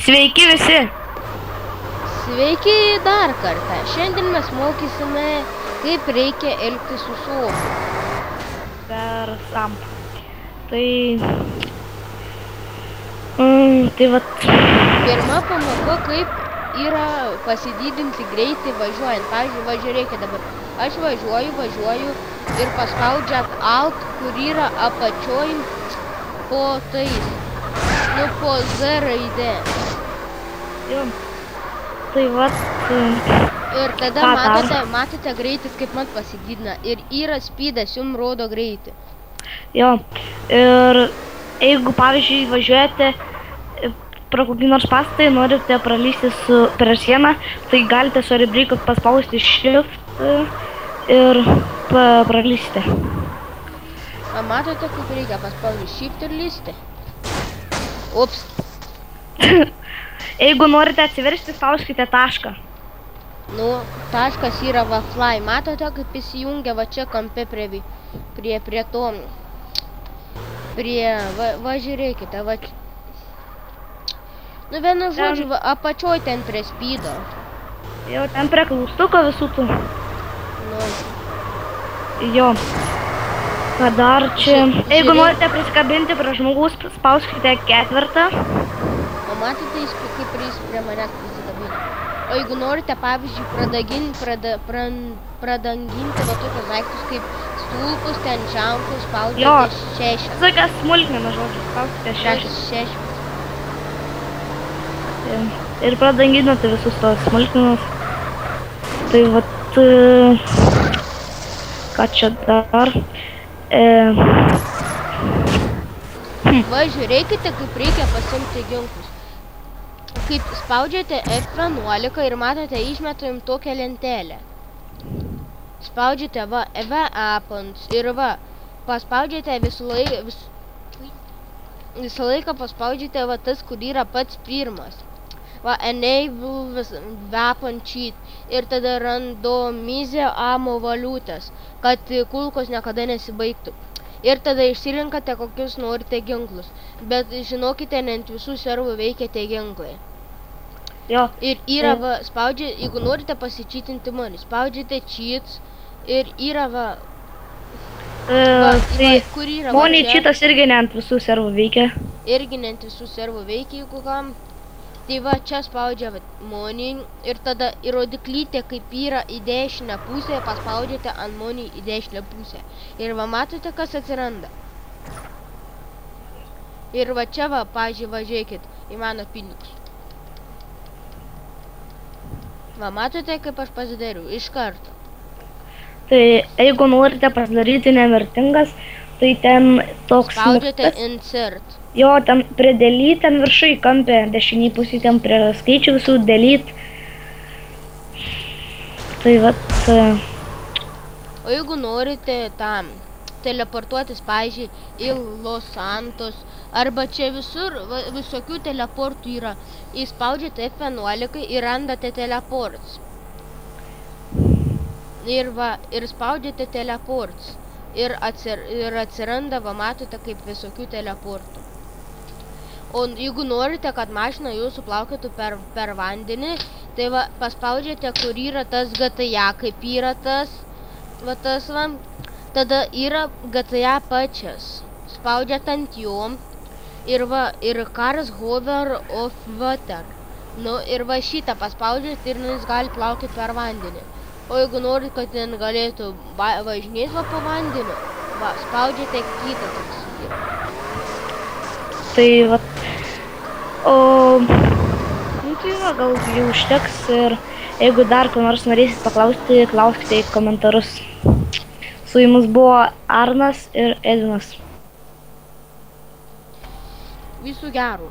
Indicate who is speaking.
Speaker 1: Sveiki visi!
Speaker 2: Sveiki dar kartą. Šiandien mes mokysime, kaip reikia elgtis su sodu.
Speaker 1: Per SAM. Tai vat.
Speaker 2: Pirma pamoka, kaip yra pasididinti greitį važiuojant. Pavyzdžiui, važiuokite dabar. Aš važiuoju ir paspaudžiat Alt, kur yra apačioj po tais. Po Z raidė.
Speaker 1: Jo. Tai vat.
Speaker 2: Ir tada matote greitis, kaip man pasididina. Ir yra speedas, jums rodo greitį.
Speaker 1: Jo. Ir jeigu, pavyzdžiui, važiuojate pro kokį nors pastatą, norite pralysti per sieną, tai galite su airbrake paspausti Shift ir pralysite.
Speaker 2: Matote, kaip reikia paspausti Shift ir lysti? Ups.
Speaker 1: Jeigu norite atsiversti, spauskite tašką.
Speaker 2: Nu, taškas yra va fly. Matote, kaip įsijungia va čia kampe prie to. Va žiūrėkite, va. Nu, vienu žodžiu, va, apačioj ten prie speedo.
Speaker 1: Jo, ten prie klaustuko visų tų.
Speaker 2: Nu.
Speaker 1: Jo. Ką dar čia? Jeigu norite prisikabinti prie žmogaus, spauskite 4.
Speaker 2: O matote, kaip jis prie manęs prisikabina. O jeigu norite, pavyzdžiui, pradanginti va tokius daiktus kaip stulpus, ten ženklus, spaudžiate 6.
Speaker 1: Tokia smulkmena, žodžiu, spaudžiate 6. Ir pradanginote visus tos smulkmenas. Tai vat, ką čia dar?
Speaker 2: Va, žiūrėkite, kaip reikia pasimti ginklus. Kaip spaudžiate F11 ir matote, išmeta jums tokią lentelę. Spaudžiate va, weapons ir va, paspaudžiate visą laiką paspaudžiate va tas, kur yra pats pirmas. Va, enable weapon cheat ir tada randomize ammo valiutas, kad kulkos niekada nesibaigtų. Ir tada išsirinkate, kokius norite ginklus. Bet žinokite, ne ant visų servų veikia tie ginklai.
Speaker 1: Jo.
Speaker 2: Ir yra va, spaudžiate, jeigu norite pasičytinti money, spaudžiate cheats ir yra va.
Speaker 1: Tai
Speaker 2: kur yra
Speaker 1: money cheatas irgi ne ant visų servų veikia.
Speaker 2: Irgi ne ant visų servų veikia, jeigu kam. Tai va, čia spaudžia money ir tada rodiklytė, kaip yra į dešinę pusę, paspaudžiate ant money į dešinę pusę. Ir va, matote, kas atsiranda. Ir va čia va, pavyzdžiui, važiuokit į mano pinigus. Va, matote, kaip aš pasidariau iš karto.
Speaker 1: Tai jeigu norite pasidaryti nemirtingas, tai ten toks...
Speaker 2: Spaudžiate insert.
Speaker 1: Jo, ten prie delete, ten viršai kampė, dešinį pusį, ten prie skaičių visų delete. Tai vat...
Speaker 2: O jeigu norite tam teleportuotis, pavyzdžiui, į Los Santos, arba čia visur visokių teleportų yra, įspaudžiate F11 ir randate teleports. Ir va, ir spaudžiate teleports. Ir atsiranda, va, matote, kaip visokių teleportų. O jeigu norite, kad mašina jūsų plaukėtų per vandenį, tai va, paspaudžiate, kur yra tas GTA, kaip yra tas, va, tada yra GTA pačias. Spaudžiate ant jo ir va, ir cars hover of water. Nu, ir va šitą paspaudžiate ir jis gali plaukėti per vandenį. O jeigu norit, kad ten galėtų važinėti va po vandeniu, va, spaudžiate kitą toks yra.
Speaker 1: Tai va, nu tai va, gal jau užteks ir jeigu dar ko nors norėsit paklausti, klauskite į komentarus. Su jumis buvo Arnas ir Edvinas.
Speaker 2: Visų gerų.